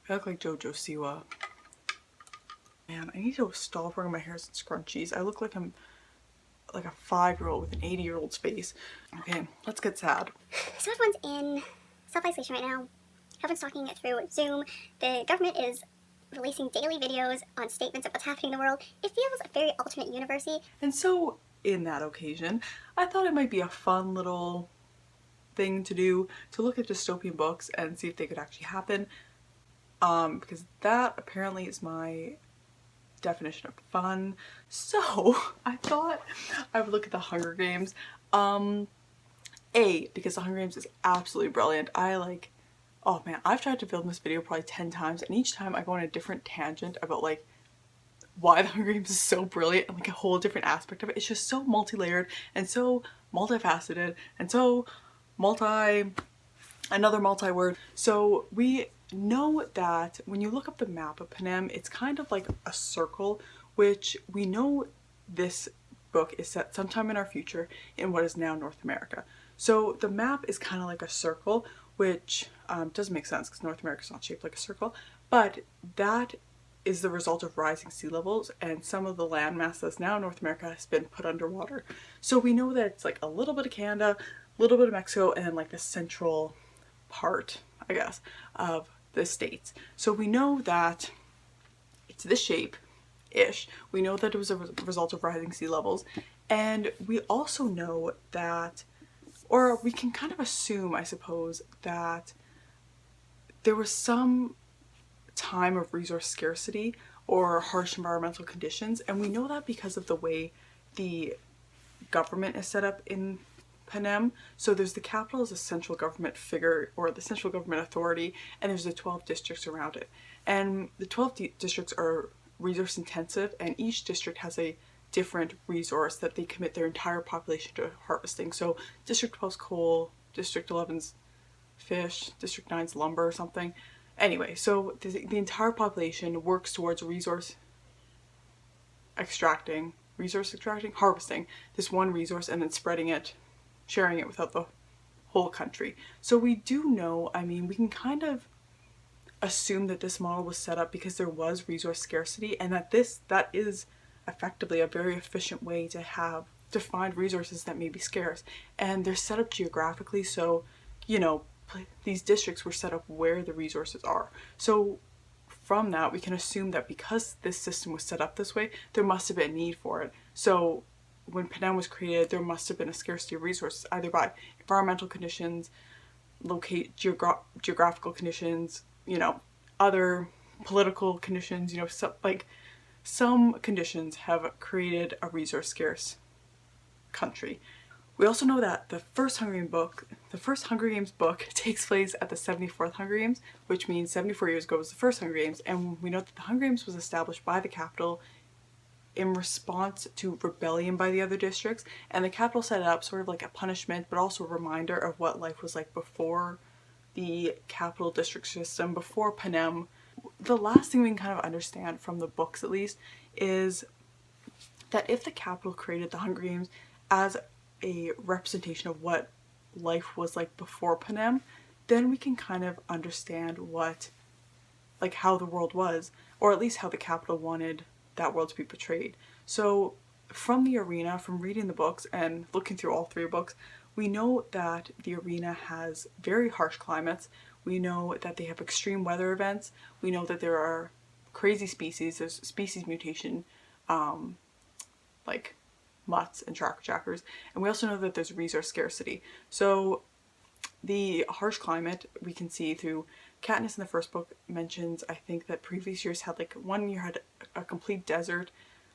I look like JoJo Siwa. Man, I need to stop wearing my hair in scrunchies. I look like I'm like a 5-year-old with an 80-year-old's face. Okay, let's get sad. So everyone's in self-isolation right now. Everyone's talking it through Zoom. The government is releasing daily videos on statements of what's happening in the world. It feels very alternate universe-y. And so, in that occasion, I thought it might be a fun little thing to do to look at dystopian books and see if they could actually happen. Because that apparently is my definition of fun. So I thought I would look at the Hunger Games. Because the Hunger Games is absolutely brilliant. Oh man, I've tried to film this video probably 10 times, and each time I go on a different tangent about like why the Hunger Games is so brilliant and like a whole different aspect of it. It's just so multi-layered and so multifaceted and so another multi-word. So we know that when you look up the map of Panem, it's kind of like a circle, which we know this book is set sometime in our future in what is now North America. So the map is kind of like a circle, which doesn't make sense because North America is not shaped like a circle, but that is the result of rising sea levels, and some of the landmass that's now North America has been put underwater. So we know that it's like a little bit of Canada, a little bit of Mexico, and then like the central part, I guess, of the states. So we know that it's this shape-ish. We know that it was a result of rising sea levels, and we also know that, or we can kind of assume, I suppose, that there was some time of resource scarcity or harsh environmental conditions, and we know that because of the way the government is set up in Panem. So there's the capital as a central government figure, or the central government authority, and there's the 12 districts around it. And the 12 districts are resource intensive, and each district has a different resource that they commit their entire population to harvesting. So District 12's coal, District 11's fish, District 9's lumber or something. Anyway, so the entire population works towards extracting, harvesting this one resource and then spreading it, sharing it without the whole country. So we do know, I mean, we can kind of assume that this model was set up because there was resource scarcity, and that is effectively a very efficient way to find resources that may be scarce. And they're set up geographically, so, you know, these districts were set up where the resources are. So from that, we can assume that because this system was set up this way, there must have been a need for it. So when Panem was created, there must have been a scarcity of resources, either by environmental conditions, geographical conditions, you know, other political conditions, you know, some conditions have created a resource scarce country. We also know that the first Hunger Games book takes place at the 74th Hunger Games, which means 74 years ago was the first Hunger Games, and we know that the Hunger Games was established by the capital in response to rebellion by the other districts, and the capital set it up sort of like a punishment, but also a reminder of what life was like before the capital district system, before Panem. The last thing we can kind of understand from the books, at least, is that if the capital created the Hunger Games as a representation of what life was like before Panem, then we can kind of understand how the world was, or at least how the capital wanted that world to be portrayed. So from the arena, from reading the books and looking through all 3 books, we know that the arena has very harsh climates. We know that they have extreme weather events. We know that there are crazy species. There's species mutation, like mutts and trackers, and we also know that there's resource scarcity. So the harsh climate we can see through Katniss in the first book mentions, I think, that previous years had one year had a complete desert,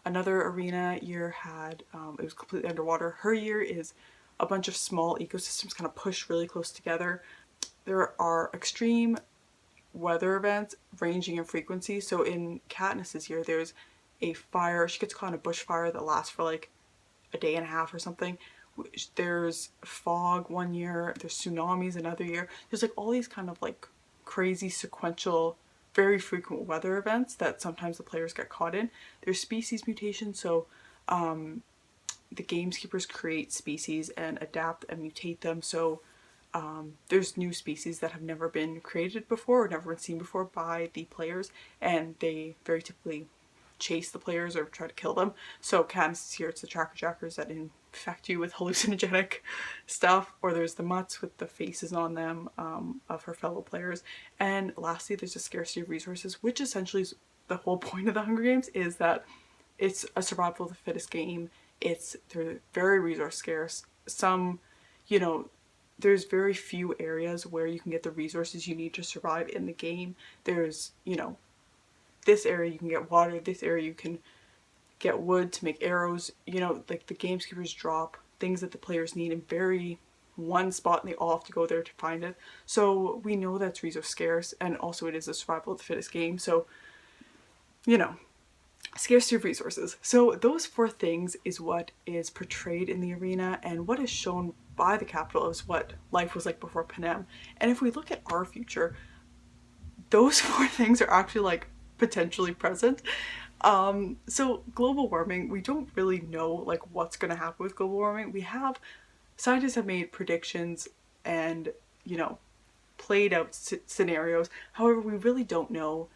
another arena year had it was completely underwater. Her year is a bunch of small ecosystems kind of pushed really close together. There are extreme weather events ranging in frequency. So in Katniss's year, there's a fire. She gets caught in a bushfire that lasts for like a day and a half or something. There's fog one year, there's tsunamis another year. There's like all these kind of like crazy sequential, very frequent weather events that sometimes the players get caught in. There's species mutation, so the gameskeepers create species and adapt and mutate them. So there's new species that have never been created before or never been seen before by the players, and they very typically chase the players or try to kill them. So Katniss here, it's the tracker jackers that infect you with hallucinogenic stuff, or there's the mutts with the faces on them of her fellow players. And lastly, there's a scarcity of resources, which essentially is the whole point of the Hunger Games, is that it's a survival of the fittest game. They're very resource scarce. Some, you know, there's very few areas where you can get the resources you need to survive in the game. There's, this area you can get water, this area you can get wood to make arrows. Like the gameskeepers drop things that the players need in very one spot and they all have to go there to find it. So we know that's resource scarce, and also it is a survival of the fittest game. So, scarcity of resources. So those four things is what is portrayed in the arena, and what is shown by the capital is what life was like before Panem. And if we look at our future, those four things are actually like potentially present. So global warming, we don't really know like what's going to happen with global warming. Scientists have made predictions and, played out scenarios. However, we really don't know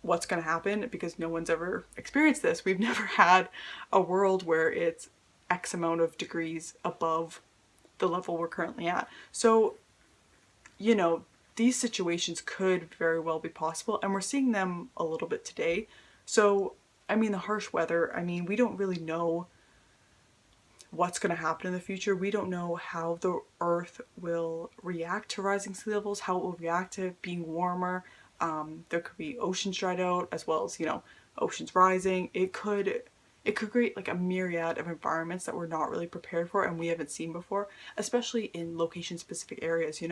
what's going to happen because no one's ever experienced this. We've never had a world where it's X amount of degrees above the level we're currently at. So, these situations could very well be possible, and we're seeing them a little bit today. So, the harsh weather, we don't really know what's going to happen in the future. We don't know how the Earth will react to rising sea levels, how it will react to being warmer. There could be oceans dried out, as well as, oceans rising. It could create like a myriad of environments that we're not really prepared for and we haven't seen before, especially in location specific areas,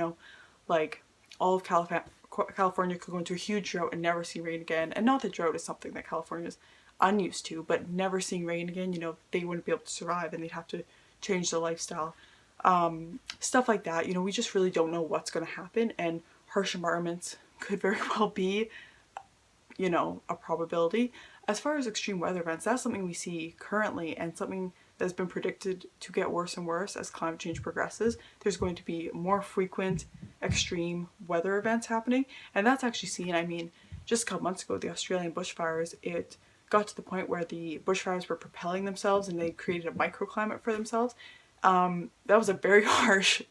like all of California could go into a huge drought and never see rain again. And not that drought is something that California is unused to, but never seeing rain again, they wouldn't be able to survive and they'd have to change their lifestyle. Stuff like that, we just really don't know what's going to happen, and harsh environments could very well be, a probability. As far as extreme weather events, that's something we see currently and something that's been predicted to get worse and worse as climate change progresses. There's going to be more frequent extreme weather events happening, and that's actually seen, just a couple months ago, the Australian bushfires, it got to the point where the bushfires were propelling themselves and they created a microclimate for themselves. That was a very harsh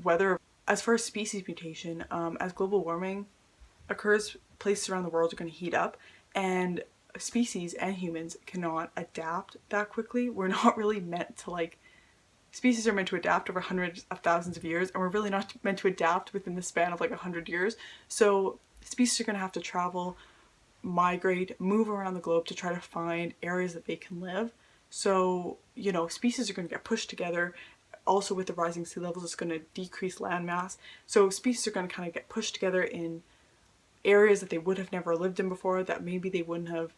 weather. As far as species mutation, as global warming occurs, places around the world are going to heat up, and species and humans cannot adapt that quickly. We're not really meant to species are meant to adapt over hundreds of thousands of years, and we're really not meant to adapt within the span of 100 years. So species are going to have to travel, migrate, move around the globe to try to find areas that they can live. So, species are going to get pushed together. Also with the rising sea levels, it's going to decrease land mass. So species are going to kind of get pushed together in areas that they would have never lived in before, that maybe they wouldn't have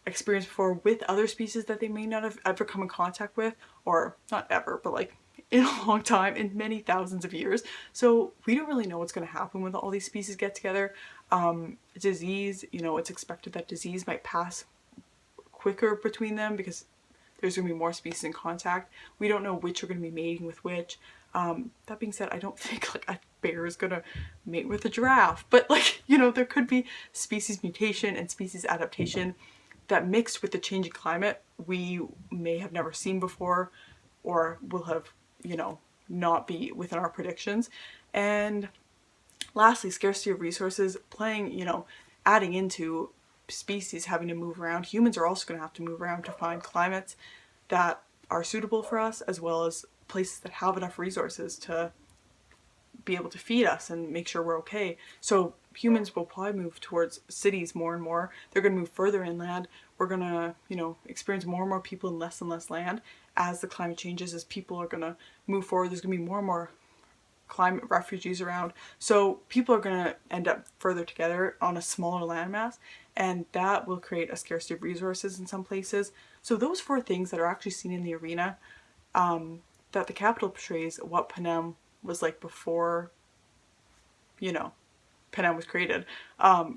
experienced before, with other species that they may not have ever come in contact with, or not ever, but in a long time, in many thousands of years. So we don't really know what's going to happen when all these species get together. Disease, it's expected that disease might pass quicker between them because there's going to be more species in contact. We don't know which are going to be mating with which. That being said, I don't think a bear is going to mate with a giraffe, but there could be species mutation and species adaptation that, mixed with the changing climate, we may have never seen before, or will have, not be within our predictions. And lastly, scarcity of resources adding into species having to move around. Humans are also going to have to move around to find climates that are suitable for us, as well as places that have enough resources to be able to feed us and make sure we're okay. So humans will probably move towards cities more and more. They're going to move further inland. We're going to, experience more and more people in less and less land as the climate changes, as people are going to move forward. There's going to be more and more climate refugees around. So people are going to end up further together on a smaller landmass, and that will create a scarcity of resources in some places. So those four things that are actually seen in the arena, that the capital portrays what Panem was like before, Panem was created,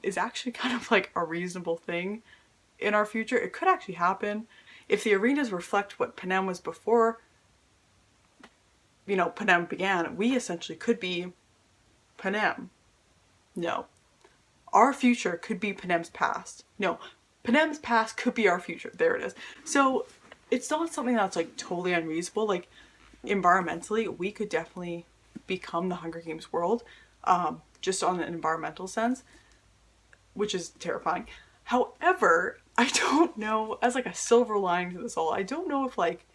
is actually kind of a reasonable thing in our future. It could actually happen. If the arenas reflect what Panem was before, you know, Panem began, we essentially could be Panem. No. Our future could be Panem's past. No. Panem's past could be our future. There it is. So it's not something that's like totally unreasonable. Like environmentally, we could definitely become the Hunger Games world, just on an environmental sense, which is terrifying. However, I don't know, as like a silver lining to this all, I don't know if like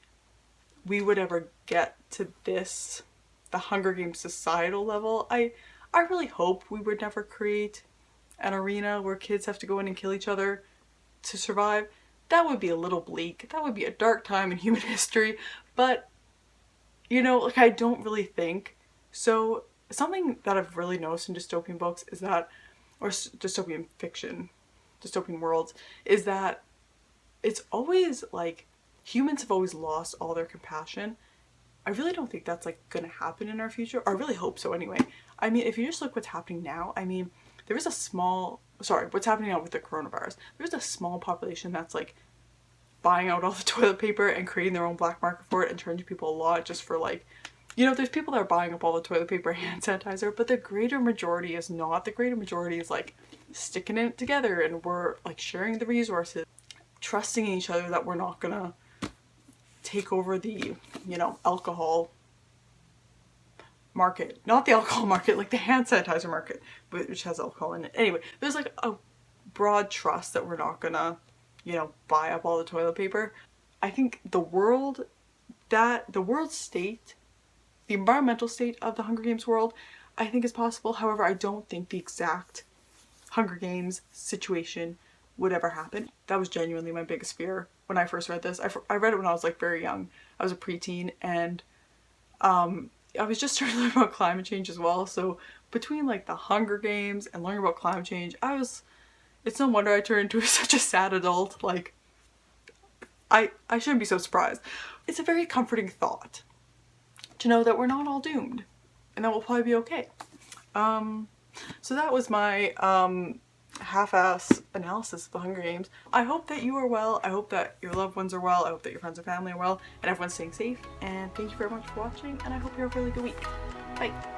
we would ever get to this, the Hunger Games societal level. I really hope we would never create an arena where kids have to go in and kill each other to survive. That would be a little bleak. That would be a dark time in human history. But, you know, like I don't really think so. Something that I've really noticed in dystopian books is that, or dystopian fiction, dystopian worlds, is that it's always like humans have always lost all their compassion. I really don't think that's like gonna happen in our future. Or I really hope so anyway. I mean, if you just look what's happening now, I mean, there is a small, sorry, what's happening now with the coronavirus, there's a small population that's like buying out all the toilet paper and creating their own black market for it and charging people a lot just for like, you know, there's people that are buying up all the toilet paper, hand sanitizer, but the greater majority is not. The greater majority is like sticking it together, and we're like sharing the resources, trusting in each other that we're not gonna take over the, you know, alcohol market. Not the alcohol market, like the hand sanitizer market, which has alcohol in it. Anyway, there's like a broad trust that we're not gonna, you know, buy up all the toilet paper. I think the world state, the environmental state of the Hunger Games world, I think is possible. However, I don't think the exact Hunger Games situation would ever happen. That was genuinely my biggest fear when I first read this. I read it when I was like very young. I was a preteen, and I was just starting to learn about climate change as well. So between like the Hunger Games and learning about climate change, it's no wonder I turned into such a sad adult. Like I shouldn't be so surprised. It's a very comforting thought to know that we're not all doomed and that we'll probably be okay. So that was my half-ass analysis of the Hunger Games. I hope that you are well. I hope that your loved ones are well. I hope that your friends and family are well, and everyone's staying safe. And thank you very much for watching, and I hope you have a really good week. Bye.